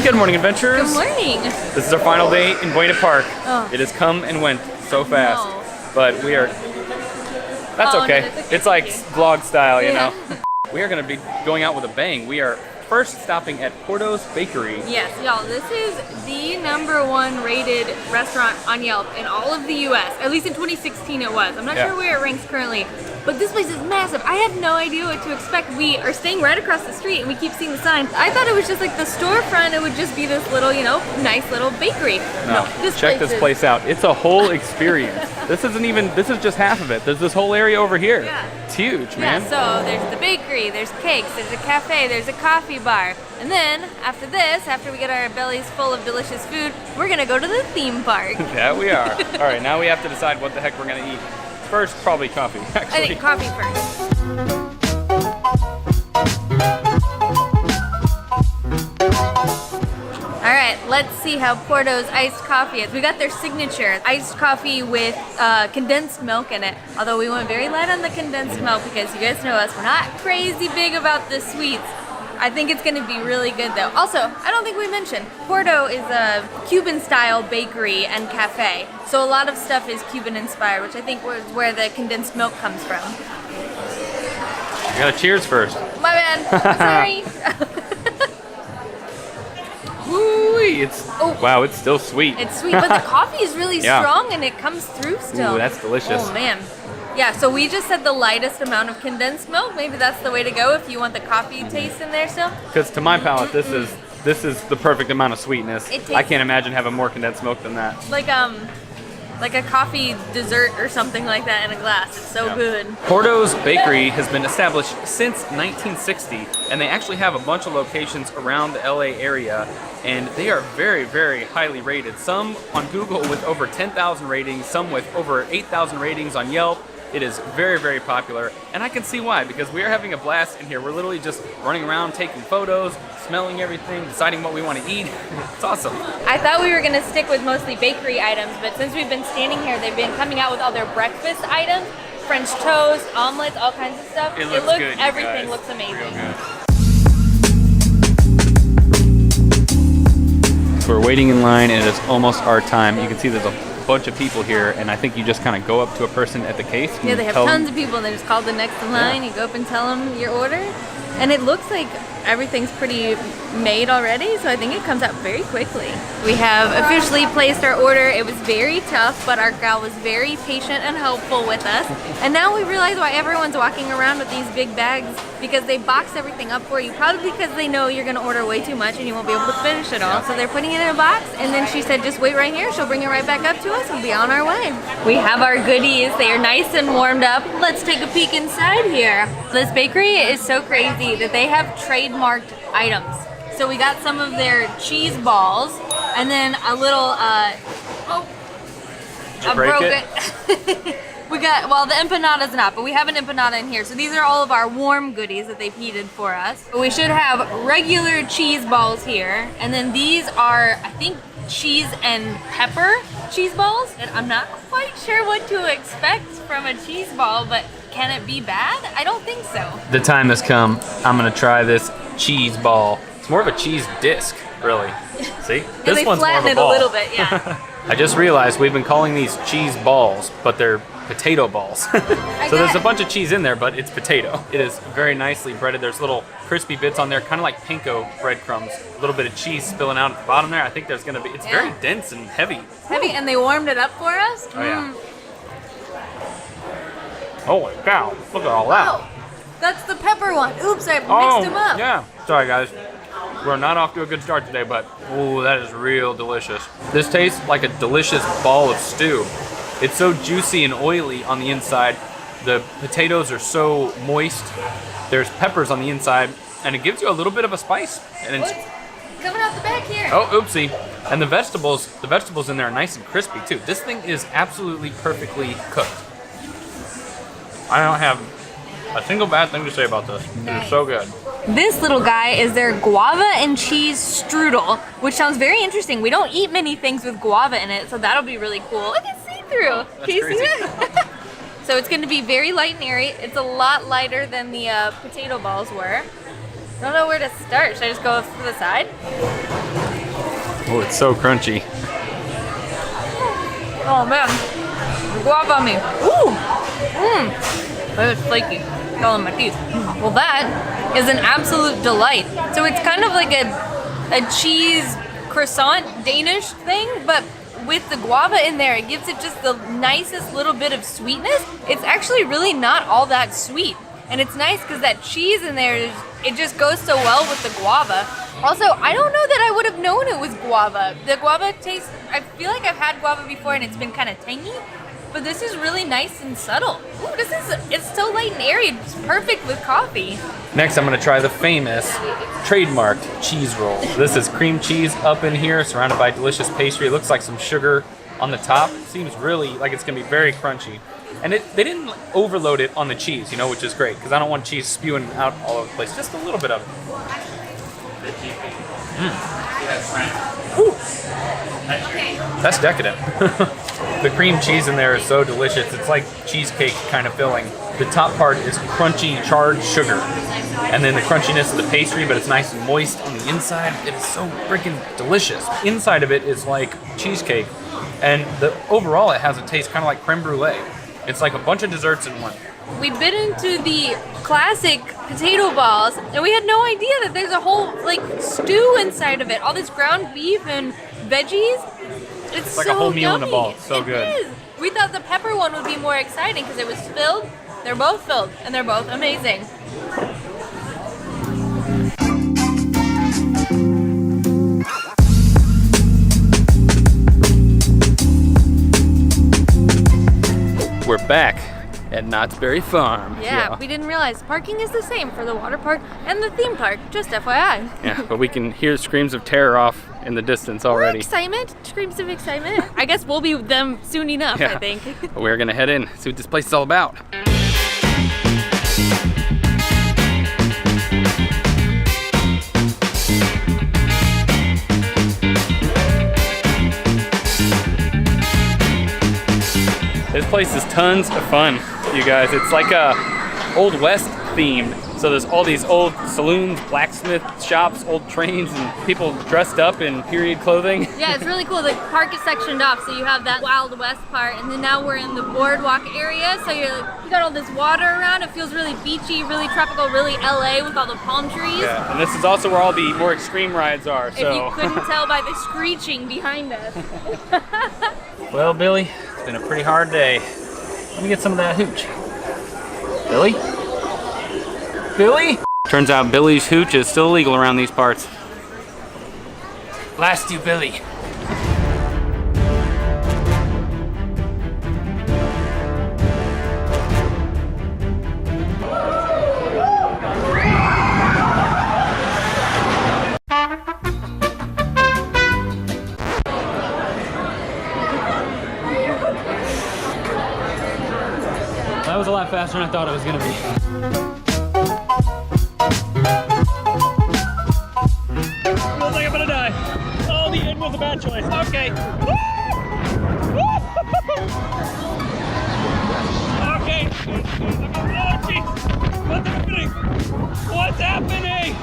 Good morning, adventurers. Good morning. This is our final day in Buena Park. Oh. It has come and went so fast, No. but we are. That's Oh, no, okay. that's okay. It's like vlog style, you Yeah. know. We are going to be going out with a bang. We are first stopping at Porto's Bakery. Yes, y'all, this is the #1 rated restaurant on Yelp in all of the US. At least in 2016 it was. I'm not Yeah. sure where it ranks currently. But this place is massive. I had no idea what to expect. We are staying right across the street and we keep seeing the sign. I thought it was just like the storefront. It would just be this little, you know, nice little bakery. No, check this place out. It's a whole experience. This is just half of it. There's this whole area over here. Yeah. It's huge, man. Yeah, so there's the bakery, there's cakes, there's a cafe, there's a coffee bar. And then after this, after we get our bellies full of delicious food, we're gonna go to the theme park. Yeah, we are. All right, now we have to decide what the heck we're gonna eat. First, probably coffee, actually. I think coffee first. All right, let's see how Porto's iced coffee is. We got their signature iced coffee with condensed milk in it. Although we went very light on the condensed milk because you guys know us, we're not crazy big about the sweets. I think it's gonna be really good though. Also, I don't think we mentioned, Porto is a Cuban style bakery and cafe. So a lot of stuff is Cuban inspired, which I think was where the condensed milk comes from. You gotta cheers first. My bad, sorry. Woo-wee, wow, it's still sweet. It's sweet, but the coffee is really Yeah. strong and it comes through still. Ooh, that's delicious. Oh man. Yeah, so we just said the lightest amount of condensed milk. Maybe that's the way to go if you want the coffee taste in there still. Because to my palate, this is the perfect amount of sweetness. It tastes- I can't imagine having more condensed milk than that. Like a coffee dessert or something like that in a glass. It's so Yeah. good. Porto's Bakery has been established since 1960, and they actually have a bunch of locations around the LA area, and they are very, very highly rated. Some on Google with over 10,000 ratings, some with over 8,000 ratings on Yelp. It is very, very popular, and I can see why, because we are having a blast in here. We're literally just running around, taking photos, smelling everything, deciding what we want to eat. It's awesome. I thought we were gonna stick with mostly bakery items, but since we've been standing here, they've been coming out with all their breakfast items, French toast, omelets, all kinds of stuff. It looks good, you Everything guys. looks amazing. Real good. So we're waiting in line, and it is almost our time. You can see there's a bunch of people here, and I think you just kind of go up to a person at the case. And Yeah, they have tell tons them, of people and they just call the next in line. You go up and tell them your order. And it looks like everything's pretty made already, so I think it comes out very quickly. We have officially placed our order. It was very tough, but our gal was very patient and helpful with us. And now we realize why everyone's walking around with these big bags, because they box everything up for you, probably because they know you're gonna order way too much and you won't be able to finish it all. So they're putting it in a box, and then she said, just wait right here. She'll bring it right back up to us and be on our way. We have our goodies. They are nice and warmed up. Let's take a peek inside here. This bakery is so crazy that they have trademarked items. So we got some of their cheese balls, and then a little, I break broke it? it. We got, well, the empanadas not, but we have an empanada in here. So these are all of our warm goodies that they've heated for us. We should have regular cheese balls here, and then these are, I think, cheese and pepper cheese balls. And I'm not quite sure what to expect from a cheese ball, but can it be bad? I don't think so. The time has come. I'm gonna try this cheese ball. It's more of a cheese disc, really. See? Yeah, they flatten it a little bit, yeah. I just realized we've been calling these cheese balls, but they're potato balls. So there's a bunch of cheese in there, but it's potato. It is very nicely breaded. There's little crispy bits on there, kind of like panko breadcrumbs. A little bit of cheese spilling out at the bottom there. I think there's gonna be, it's very dense and heavy. Heavy, and they warmed it up for us. Oh yeah. Holy cow, look at all that. Oh, that's the pepper one. Oops, I mixed them up. Yeah. Sorry guys. We're not off to a good start today, but ooh, that is real delicious. This tastes like a delicious ball of stew. It's so juicy and oily on the inside. The potatoes are so moist. There's peppers on the inside, and it gives you a little bit of a spice. And it's coming out the back here. oh, oopsie. And the vegetables in there are nice and crispy too. This thing is absolutely perfectly cooked. I don't have a single bad thing to say about this. It is so good. This little guy is their guava and cheese strudel, which sounds very interesting. We don't eat many things with guava in it, so that'll be really cool. Look, it's see-through. Can you see it? So it's going to be very light and airy. It's a lot lighter than the potato balls were. I don't know where to start. Should I just go to the side? Oh, it's so crunchy. Oh man, guava on me. Ooh, that is flaky. It's all in my teeth. Well, that is an absolute delight. So it's kind of like a cheese croissant Danish thing, but with the guava in there, it gives it just the nicest little bit of sweetness. It's actually really not all that sweet. And it's nice because that cheese in there, it just goes so well with the guava. Also, I don't know that I would have known it was guava. The guava taste, I feel like I've had guava before and it's been kind of tangy, but this is really nice and subtle. Ooh, it's so light and airy. It's perfect with coffee. Next, I'm gonna try the famous trademarked cheese roll. This is cream cheese up in here, surrounded by delicious pastry. It looks like some sugar on the top. It seems really like it's gonna be very crunchy. And they didn't overload it on the cheese, you know, which is great, because I don't want cheese spewing out all over the place. Just a little bit of it. Ooh. That's decadent. The cream cheese in there is so delicious. It's like cheesecake kind of filling. The top part is crunchy charred sugar. And then the crunchiness of the pastry, but it's nice and moist on the inside. It is so freaking delicious. Inside of it is like cheesecake. And overall, it has a taste kind of like creme brulee. It's like a bunch of desserts in one. We bit into the classic potato balls, and we had no idea that there's a whole like stew inside of it. All this ground beef and veggies. It's like so a whole meal yummy. in a ball. It's so good. It is. We thought the pepper one would be more exciting because it was filled. They're both filled, and they're both amazing. We're back at Knott's Berry Farm. Yeah, we didn't realize parking is the same for the water park and the theme park, just FYI. Yeah, but we can hear screams of terror off in the distance already. Or excitement, screams of excitement. I guess we'll be them soon enough, Yeah. I think. But we're gonna head in, see what this place is all about. This place is tons of fun, you guys. It's like a Old West themed. So there's all these old saloons, blacksmith shops, old trains, and people dressed up in period clothing. Yeah, it's really cool. The park is sectioned off, so you have that Wild West part, and then now we're in the boardwalk area. So you got all this water around. It feels really beachy, really tropical, really LA with all the palm trees. Yeah, and this is also where all the more extreme rides are. If you couldn't tell by the screeching behind us. Well, Billy, it's been a pretty hard day. Let me get some of that hooch. Billy? Billy? Turns out Billy's hooch is still illegal around these parts. Blast you, Billy. That was a lot faster than I thought it was gonna be. Feels like I'm gonna die. Oh, the end was a bad choice. Okay. Okay. Oh, jeez. What's happening? What's happening?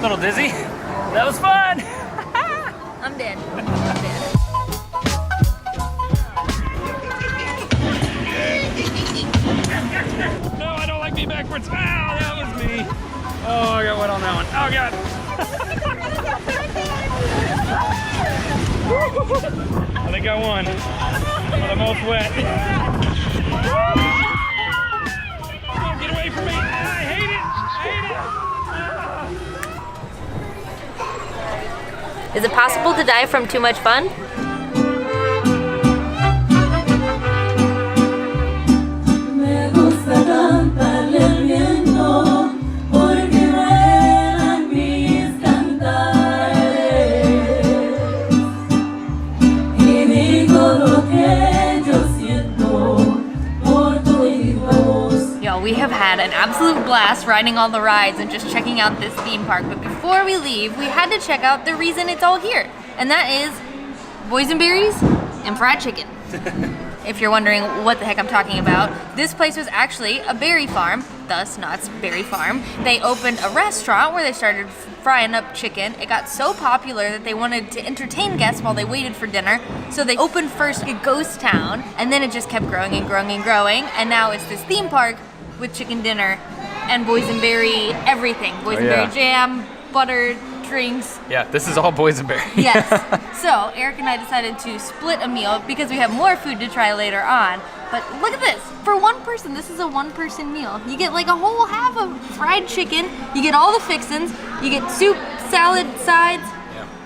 Little dizzy. That was fun. I'm dead. I'm dead. No, I don't like being backwards. Ah, that was me. Oh, I got wet on that one. Oh, God. I think I won. I'm the most wet. Oh, get away from me. I hate it. I hate it. Is it possible to die from too much fun? We have had an absolute blast riding all the rides and just checking out this theme park. But before we leave, we had to check out the reason it's all here. And that is boysenberries and fried chicken. if you're wondering what the heck I'm talking about, this place was actually a berry farm, thus Knott's Berry Farm. They opened a restaurant where they started frying up chicken. It got so popular that they wanted to entertain guests while they waited for dinner. So they opened first a ghost town, and then it just kept growing and growing and growing. And now it's this theme park with chicken dinner and boysenberry everything. Boysenberry jam, butter, drinks. Yeah, this is all boysenberry. Yes. So Eric and I decided to split a meal because we have more food to try later on. But look at this. For one person, this is a one-person meal. You get like a whole half of fried chicken. You get all the fixins. You get soup, salad, sides.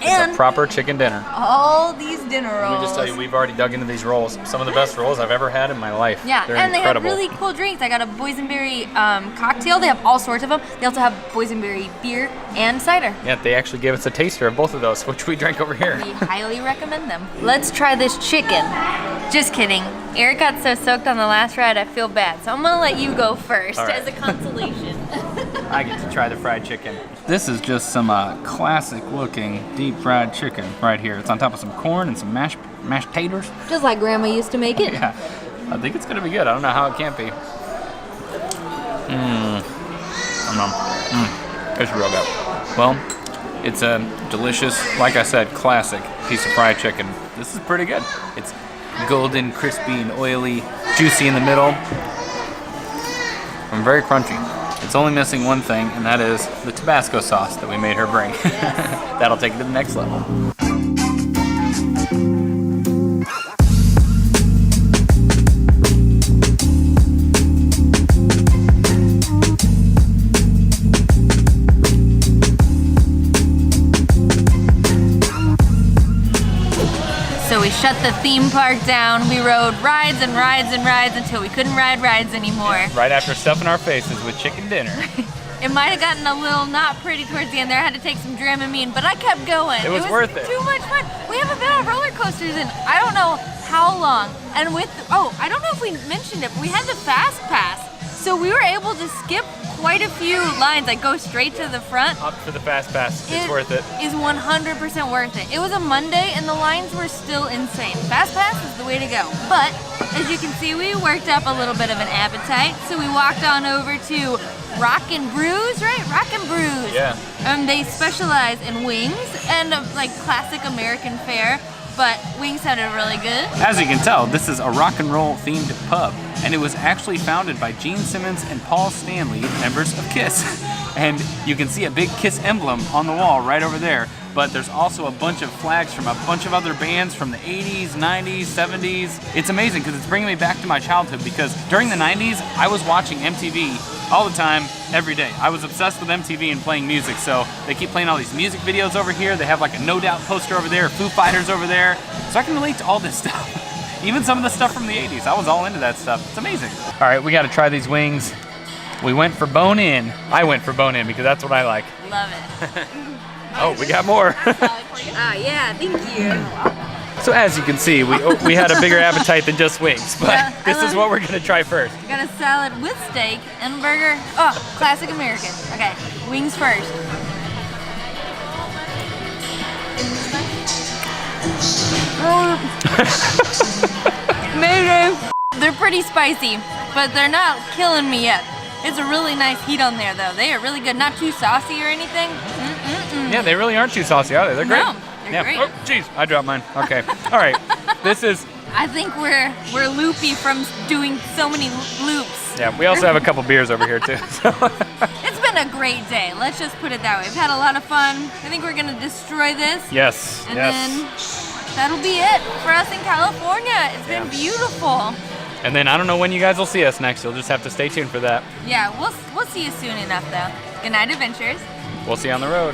Yeah, it's a proper chicken dinner. All these dinner rolls. Let me just tell you, we've already dug into these rolls. Some of the best rolls I've ever had in my life. Yeah, they're and incredible. They have really cool drinks. I got a boysenberry cocktail. They have all sorts of them. They also have boysenberry beer and cider. Yeah, they actually gave us a taster of both of those, which we drank over here. We highly recommend them. Let's try this chicken. Just kidding. Eric got so soaked on the last ride, I feel bad. So I'm gonna let you go first as a consolation. I get to try the fried chicken. This is just some classic looking deep fried chicken right here. It's on top of some corn and some mashed taters. Just like Grandma used to make it. Yeah, I think it's gonna be good. I don't know how it can't be. It's real good. Well, it's a delicious, like I said, classic piece of fried chicken. This is pretty good. It's golden, crispy, and oily, juicy in the middle, and very crunchy. It's only missing one thing, and that is the Tabasco sauce that we made her bring. Yes. That'll take it to the next level. So we shut the theme park down. We rode rides and rides and rides until we couldn't ride rides anymore. Right after stuffing our faces with chicken dinner. It might have gotten a little not pretty towards the end there. I had to take some Dramamine, but I kept going. It was worth it. Too much fun. We haven't been on roller coasters in I don't know how long. And I don't know if we mentioned it, but we had the Fast Pass. So we were able to skip quite a few lines, like go straight to the front. Up for the Fast Pass. It's worth it. Is 100% worth it. It was a Monday and the lines were still insane. Fast Pass is the way to go. But as you can see, we worked up a little bit of an appetite. So we walked on over to Rock and Brews, right? Rock and Brews. Yeah. They specialize in wings and like classic American fare. But wings sounded really good. As you can tell, this is a rock and roll themed pub, and it was actually founded by Gene Simmons and Paul Stanley, members of KISS. And you can see a big KISS emblem on the wall right over there, but there's also a bunch of flags from a bunch of other bands from the 80s, 90s, 70s. It's amazing because it's bringing me back to my childhood, because during the 90s, I was watching MTV all the time, every day. I was obsessed with MTV and playing music, so they keep playing all these music videos over here. They have like a No Doubt poster over there, Foo Fighters over there. So I can relate to all this stuff. Even some of the stuff from the 80s. I was all into that stuff. It's amazing. All right, we gotta try these wings. We went for bone in. I went for bone in because that's what I like. Love it. Oh, we got more. Yeah, thank you. So as you can see, we had a bigger appetite than just wings, but Yeah, this is what we're gonna try first. We got a salad with steak and a burger. Oh, classic American. Okay, wings first. Amazing. They're pretty spicy, but they're not killing me yet. It's a really nice heat on there though. They are really good. Not too saucy or anything. Yeah, they really aren't too saucy, are they? They're great. No, they're great. Oh, jeez, I dropped mine. Okay. All right. This is. I think we're loopy from doing so many loops. Yeah, we also have a couple beers over here too. So. It's been a great day. Let's just put it that way. We've had a lot of fun. I think we're gonna destroy this. Yes. And then that'll be it for us in California. It's been beautiful. And then I don't know when you guys will see us next. You'll just have to stay tuned for that. Yeah, we'll see you soon enough though. Good night, adventures. We'll see you on the road.